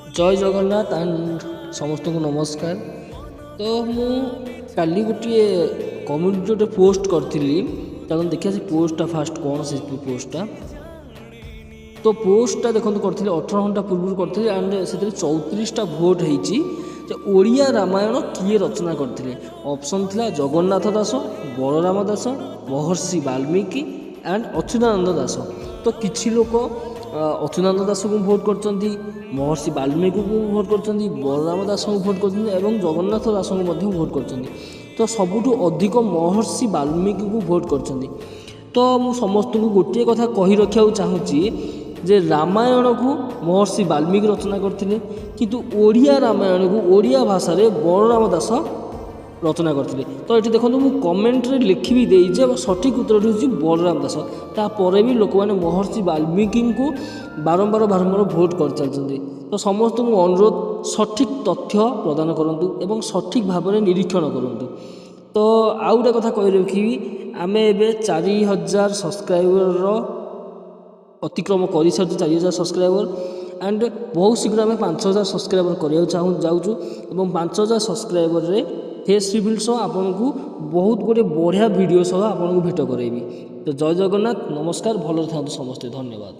जय जगन्नाथ एंड समस्त को नमस्कार। तो मु काली गोटे कम्युनिटी गोटे पोस्ट करी देखिए से पोस्टा फास्ट कौन से पोस्टा तो पोस्टा देखो करी 18 घंटा पूर्व करी एंड से 34टा भोट होती ओडिया रामायण किए रचना करते। ऑप्शन थिला जगन्नाथ दास, बलराम दास, महर्षि वाल्मीकि एंड अच्युतानंद दास। तो किछि लोक अच्युतानंद दास को भोट कर, महर्षि वाल्मीकि को भोट कर, बलराम दास को भोट कर, जगन्नाथ दास को भोट कर। तो सबुठु अधिक महर्षि वाल्मीकि को भोट कर। तो मु समस्त को गोटे कथा कही रखा चाहूँगी जे रामायण को महर्षि वाल्मीकि रचना करते किंतु ओडिया रामायण को ओडिया भाषा रे बलराम दास रचना करते। तो ये देखो मु कमेंट रे लिखी भी देजे सठिक उत्तर होची बलराम दास। तापर भी लोक मैंने महर्षि वाल्मीकि को बारंबार भोट कर चलते। तो समस्त को अनुरोध सठिक तथ्य प्रदान करूँ एवं सठिक भाव में निरीक्षण करूँ। तो आउ गोटे कथा कही रखी आम ए 4000 सब्सक्राइबर अतिक्रम कर सारी 4000 सब्सक्राइबर एंड बहुत शीघ्र आम 5000 सब्सक्राइबर करने जाऊँ 5000 सब्सक्राइबर रे फेस रिविल सह आपन को बहुत गोटे बढ़िया वीडियो सह आपन को भेट करेबी। तो जय जगन्नाथ, नमस्कार, भल था समस्ते, धन्यवाद।